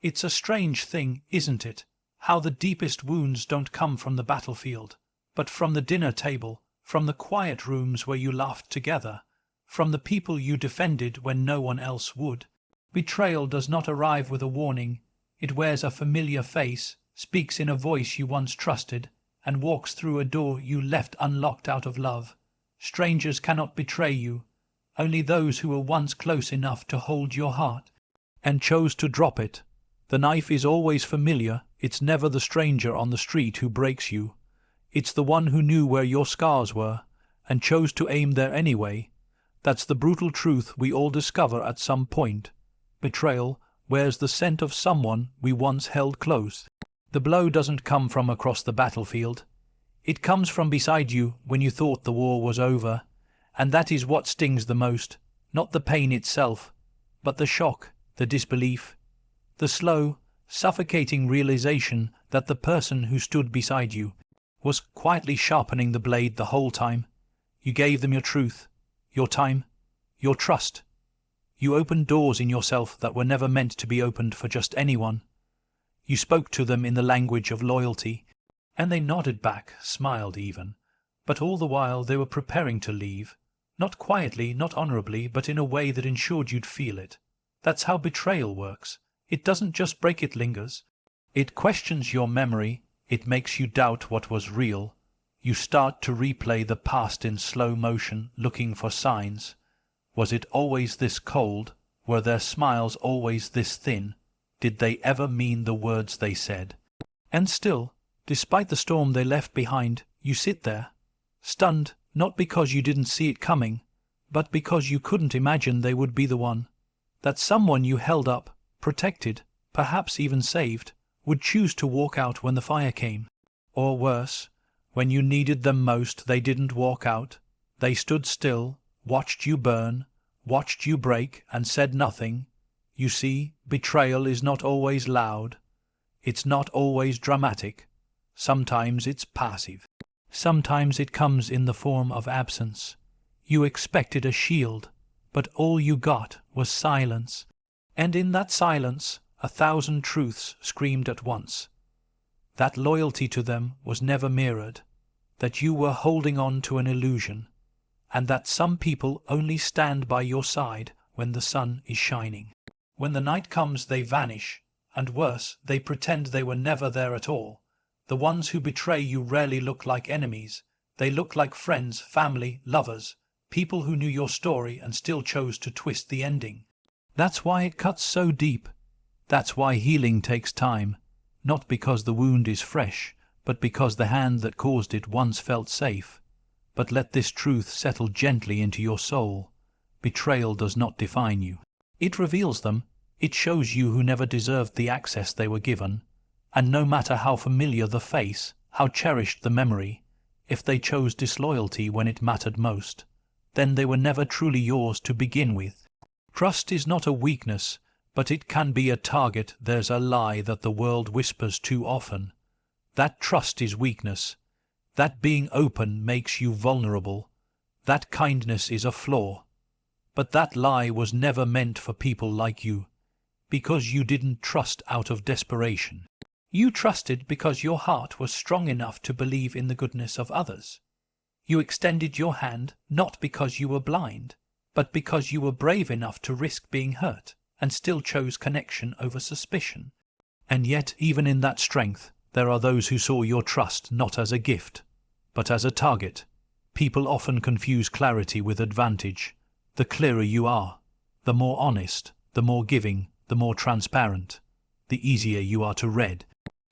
It's a strange thing, isn't it, how the deepest wounds don't come from the battlefield, but from the dinner table, from the quiet rooms where you laughed together, from the people you defended when no one else would. Betrayal does not arrive with a warning. It wears a familiar face, speaks in a voice you once trusted, and walks through a door you left unlocked out of love. Strangers cannot betray you, only those who were once close enough to hold your heart and chose to drop it. The knife is always familiar. It's never the stranger on the street who breaks you. It's the one who knew where your scars were and chose to aim there anyway. That's the brutal truth we all discover at some point. Betrayal wears the scent of someone we once held close. The blow doesn't come from across the battlefield. It comes from beside you when you thought the war was over. And that is what stings the most, not the pain itself, but the shock, the disbelief, the slow, suffocating realization that the person who stood beside you was quietly sharpening the blade the whole time. You gave them your truth, your time, your trust. You opened doors in yourself that were never meant to be opened for just anyone. You spoke to them in the language of loyalty, and they nodded back, smiled even, but all the while they were preparing to leave. Not quietly, not honorably, but in a way that ensured you'd feel it. That's how betrayal works. It doesn't just break, it lingers. It questions your memory. It makes you doubt what was real. You start to replay the past in slow motion, looking for signs. Was it always this cold? Were their smiles always this thin? Did they ever mean the words they said? And still, despite the storm they left behind, you sit there, stunned, not because you didn't see it coming, but because you couldn't imagine they would be the one. That someone you held up, protected, perhaps even saved, would choose to walk out when the fire came. Or worse, when you needed them most, they didn't walk out. They stood still, watched you burn, watched you break, and said nothing. You see, betrayal is not always loud. It's not always dramatic. Sometimes it's passive. Sometimes it comes in the form of absence. You expected a shield, but all you got was silence. And in that silence, 1,000 truths screamed at once. That loyalty to them was never mirrored, that you were holding on to an illusion, and that some people only stand by your side when the sun is shining. When the night comes, they vanish, and worse, they pretend they were never there at all. The ones who betray you rarely look like enemies. They look like friends, family, lovers, people who knew your story and still chose to twist the ending. That's why it cuts so deep. That's why healing takes time, not because the wound is fresh, but because the hand that caused it once felt safe. But let this truth settle gently into your soul. Betrayal does not define you. It reveals them. It shows you who never deserved the access they were given. And no matter how familiar the face, how cherished the memory, if they chose disloyalty when it mattered most, then they were never truly yours to begin with. Trust is not a weakness, but it can be a target. There's a lie that the world whispers too often. That trust is weakness. That being open makes you vulnerable. That kindness is a flaw. But that lie was never meant for people like you, because you didn't trust out of desperation. You trusted because your heart was strong enough to believe in the goodness of others. You extended your hand not because you were blind, but because you were brave enough to risk being hurt, and still chose connection over suspicion. And yet, even in that strength, there are those who saw your trust not as a gift, but as a target. People often confuse clarity with advantage. The clearer you are, the more honest, the more giving, the more transparent, the easier you are to read.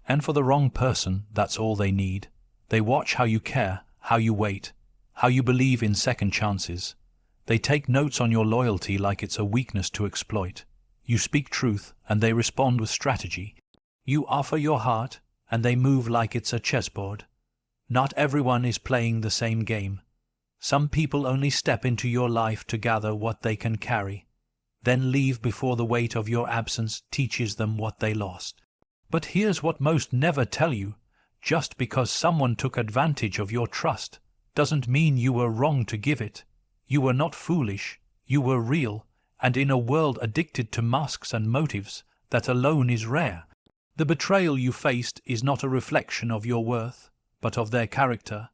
And for the wrong person, that's all they need. They watch how you care, how you wait, how you believe in second chances. They take notes on your loyalty like it's a weakness to exploit. You speak truth, and they respond with strategy. You offer your heart, and they move like it's a chessboard. Not everyone is playing the same game. Some people only step into your life to gather what they can carry, then leave before the weight of your absence teaches them what they lost. But here's what most never tell you. Just because someone took advantage of your trust doesn't mean you were wrong to give it. You were not foolish. You were real. And in a world addicted to masks and motives, that alone is rare. The betrayal you faced is not a reflection of your worth, but of their character.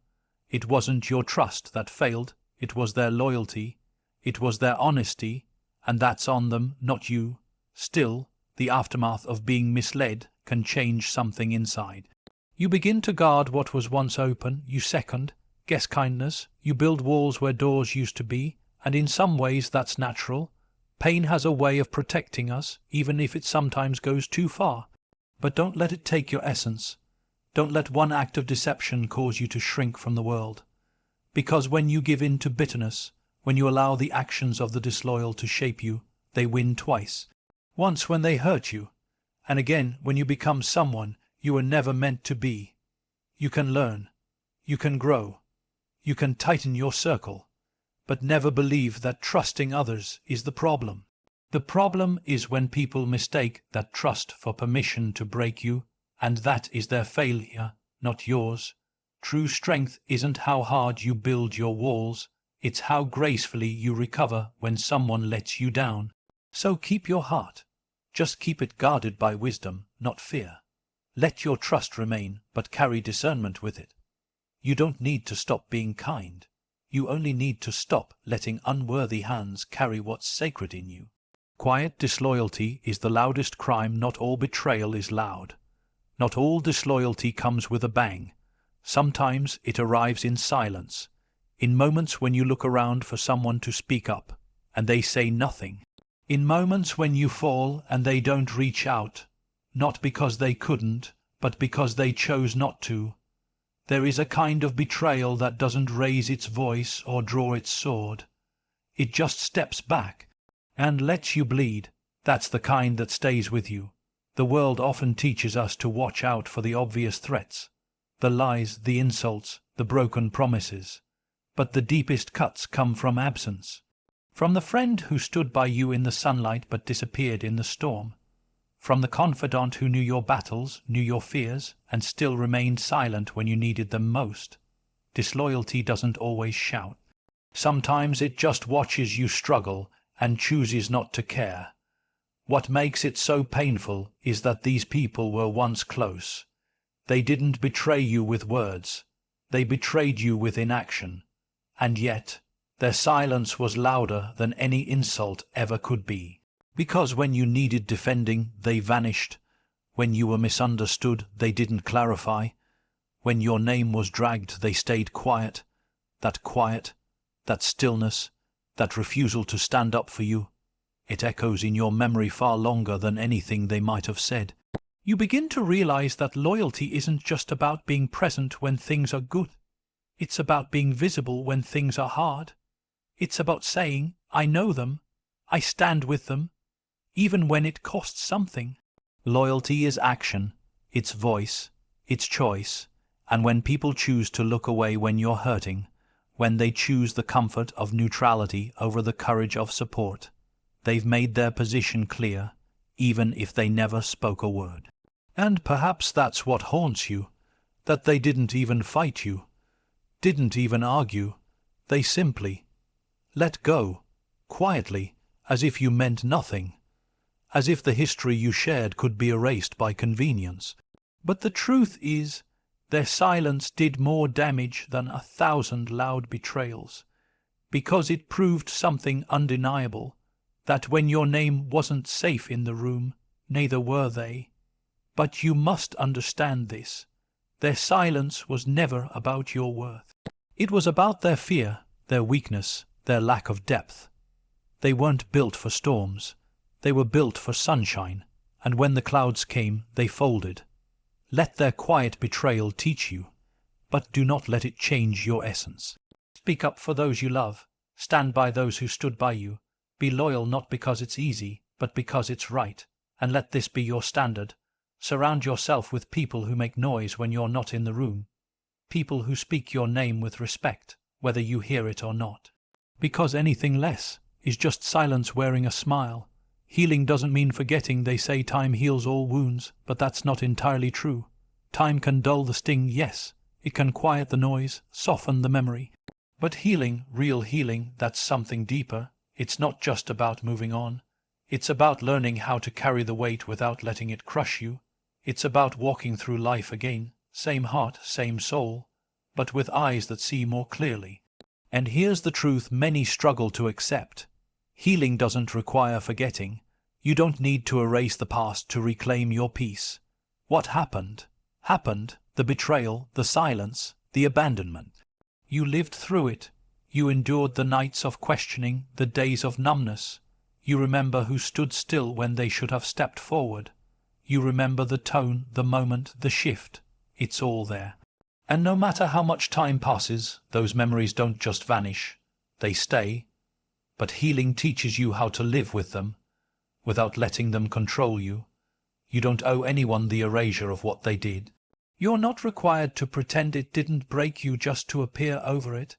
It wasn't your trust that failed, it was their loyalty, it was their honesty, and that's on them, not you. Still, the aftermath of being misled can change something inside. You begin to guard what was once open, you guess kindness, you build walls where doors used to be, and in some ways that's natural. Pain has a way of protecting us, even if it sometimes goes too far. But don't let it take your essence. Don't let one act of deception cause you to shrink from the world. Because when you give in to bitterness, when you allow the actions of the disloyal to shape you, they win twice. Once when they hurt you, and again when you become someone you were never meant to be. You can learn, you can grow, you can tighten your circle, but never believe that trusting others is the problem. The problem is when people mistake that trust for permission to break you, and that is their failure, not yours. True strength isn't how hard you build your walls, it's how gracefully you recover when someone lets you down. So keep your heart. Just keep it guarded by wisdom, not fear. Let your trust remain, but carry discernment with it. You don't need to stop being kind. You only need to stop letting unworthy hands carry what's sacred in you. Quiet disloyalty is the loudest crime. Not all betrayal is loud. Not all disloyalty comes with a bang. Sometimes it arrives in silence, in moments when you look around for someone to speak up, and they say nothing. In moments when you fall and they don't reach out, not because they couldn't, but because they chose not to. There is a kind of betrayal that doesn't raise its voice or draw its sword. It just steps back and lets you bleed. That's the kind that stays with you. The world often teaches us to watch out for the obvious threats, the lies, the insults, the broken promises. But the deepest cuts come from absence. From the friend who stood by you in the sunlight but disappeared in the storm. From the confidant who knew your battles, knew your fears, and still remained silent when you needed them most. Disloyalty doesn't always shout. Sometimes it just watches you struggle and chooses not to care. What makes it so painful is that these people were once close. They didn't betray you with words. They betrayed you with inaction. And yet, their silence was louder than any insult ever could be. Because when you needed defending, they vanished. When you were misunderstood, they didn't clarify. When your name was dragged, they stayed quiet. That quiet, that stillness, that refusal to stand up for you, it echoes in your memory far longer than anything they might have said. You begin to realize that loyalty isn't just about being present when things are good. It's about being visible when things are hard. It's about saying, I know them, I stand with them, even when it costs something. Loyalty is action, it's voice, it's choice, and when people choose to look away when you're hurting, when they choose the comfort of neutrality over the courage of support, they've made their position clear, even if they never spoke a word. And perhaps that's what haunts you, that they didn't even fight you, didn't even argue, they simply let go, quietly, as if you meant nothing, as if the history you shared could be erased by convenience. But the truth is, their silence did more damage than 1,000 loud betrayals, because it proved something undeniable, that when your name wasn't safe in the room, neither were they. But you must understand this. Their silence was never about your worth. It was about their fear, their weakness, their lack of depth. They weren't built for storms. They were built for sunshine, and when the clouds came, they folded. Let their quiet betrayal teach you, but do not let it change your essence. Speak up for those you love. Stand by those who stood by you. Be loyal not because it's easy, but because it's right, and let this be your standard. Surround yourself with people who make noise when you're not in the room. People who speak your name with respect, whether you hear it or not. Because anything less is just silence wearing a smile. Healing doesn't mean forgetting. They say time heals all wounds, but that's not entirely true. Time can dull the sting, yes. It can quiet the noise, soften the memory. But healing, real healing, that's something deeper. It's not just about moving on. It's about learning how to carry the weight without letting it crush you. It's about walking through life again, same heart, same soul, but with eyes that see more clearly. And here's the truth many struggle to accept. Healing doesn't require forgetting. You don't need to erase the past to reclaim your peace. What happened? Happened, the betrayal, the silence, the abandonment. You lived through it. You endured the nights of questioning, the days of numbness. You remember who stood still when they should have stepped forward. You remember the tone, the moment, the shift. It's all there. And no matter how much time passes, those memories don't just vanish. They stay. But healing teaches you how to live with them, without letting them control you. You don't owe anyone the erasure of what they did. You're not required to pretend it didn't break you just to appear over it.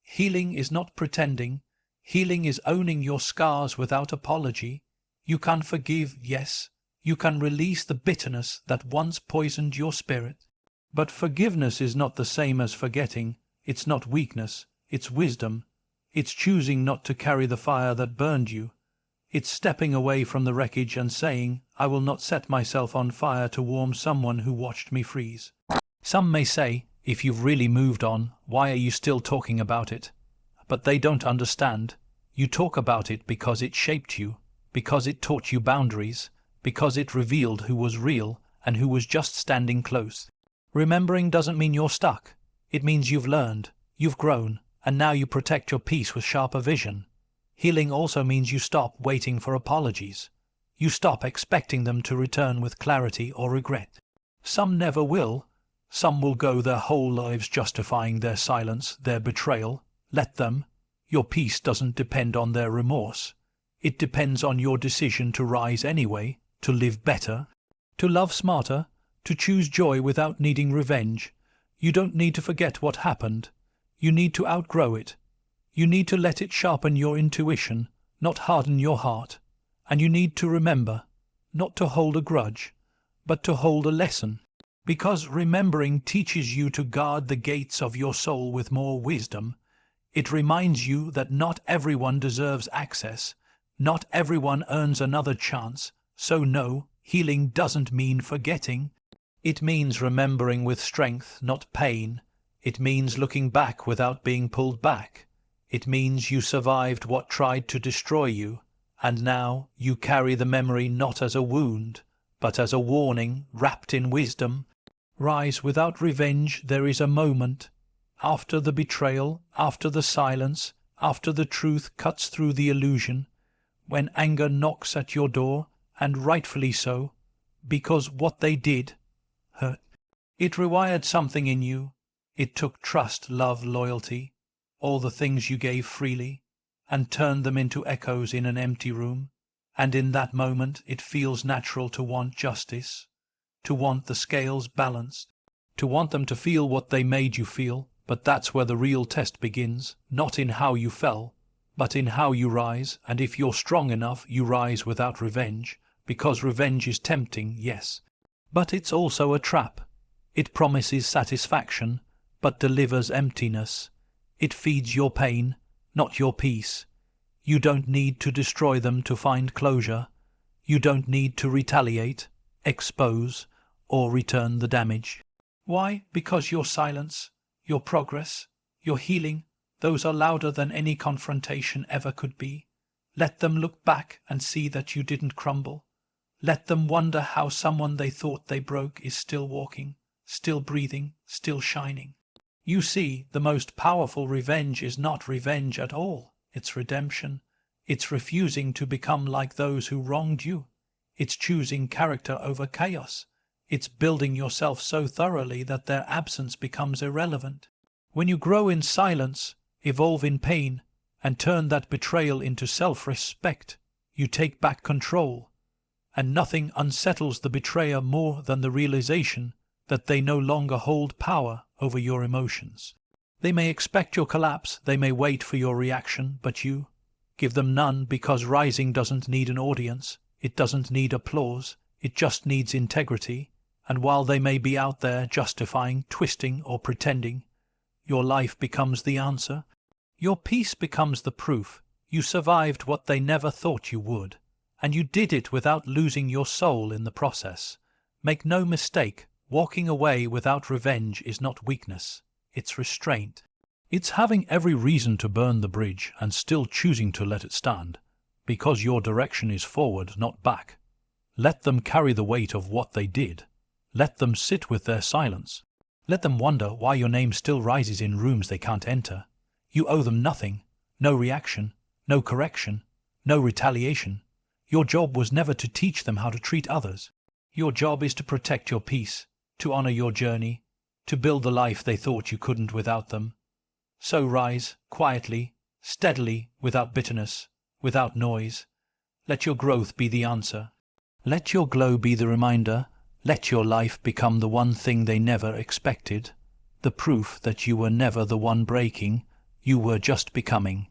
Healing is not pretending. Healing is owning your scars without apology. You can forgive, yes. You can release the bitterness that once poisoned your spirit. But forgiveness is not the same as forgetting. It's not weakness. It's wisdom. It's choosing not to carry the fire that burned you. It's stepping away from the wreckage and saying, I will not set myself on fire to warm someone who watched me freeze. Some may say, if you've really moved on, why are you still talking about it? But they don't understand. You talk about it because it shaped you, because it taught you boundaries, because it revealed who was real and who was just standing close. Remembering doesn't mean you're stuck. It means you've learned, you've grown, and now you protect your peace with sharper vision. Healing also means you stop waiting for apologies. You stop expecting them to return with clarity or regret. Some never will. Some will go their whole lives justifying their silence, their betrayal. Let them. Your peace doesn't depend on their remorse. It depends on your decision to rise anyway, to live better, to love smarter, to choose joy without needing revenge. You don't need to forget what happened. You need to outgrow it. You need to let it sharpen your intuition, not harden your heart. And you need to remember, not to hold a grudge, but to hold a lesson. Because remembering teaches you to guard the gates of your soul with more wisdom. It reminds you that not everyone deserves access. Not everyone earns another chance. So no, healing doesn't mean forgetting. It means remembering with strength, not pain. It means looking back without being pulled back. It means you survived what tried to destroy you, and now you carry the memory not as a wound, but as a warning wrapped in wisdom. Rise without revenge. There is a moment. After the betrayal, after the silence, after the truth cuts through the illusion, when anger knocks at your door, and rightfully so, because what they did hurt. It rewired something in you. It took trust, love, loyalty, all the things you gave freely, and turned them into echoes in an empty room. And in that moment it feels natural to want justice, to want the scales balanced, to want them to feel what they made you feel. But that's where the real test begins, not in how you fell, but in how you rise. And if you're strong enough, you rise without revenge, because revenge is tempting, yes. But it's also a trap. It promises satisfaction, but delivers emptiness. It feeds your pain, not your peace. You don't need to destroy them to find closure. You don't need to retaliate, expose, or return the damage. Why? Because your silence, your progress, your healing, those are louder than any confrontation ever could be. Let them look back and see that you didn't crumble. Let them wonder how someone they thought they broke is still walking, still breathing, still shining. You see, the most powerful revenge is not revenge at all. It's redemption. It's refusing to become like those who wronged you. It's choosing character over chaos. It's building yourself so thoroughly that their absence becomes irrelevant. When you grow in silence, evolve in pain, and turn that betrayal into self-respect, you take back control. And nothing unsettles the betrayer more than the realization that they no longer hold power over your emotions. They may expect your collapse, they may wait for your reaction, but you give them none, because rising doesn't need an audience, it doesn't need applause, it just needs integrity. And while they may be out there justifying, twisting, or pretending, your life becomes the answer. Your peace becomes the proof. You survived what they never thought you would. And you did it without losing your soul in the process. Make no mistake, walking away without revenge is not weakness, it's restraint. It's having every reason to burn the bridge and still choosing to let it stand, because your direction is forward, not back. Let them carry the weight of what they did. Let them sit with their silence. Let them wonder why your name still rises in rooms they can't enter. You owe them nothing, no reaction, no correction, no retaliation. Your job was never to teach them how to treat others. Your job is to protect your peace, to honor your journey, to build the life they thought you couldn't without them. So rise, quietly, steadily, without bitterness, without noise. Let your growth be the answer. Let your glow be the reminder. Let your life become the one thing they never expected. The proof that you were never the one breaking, you were just becoming.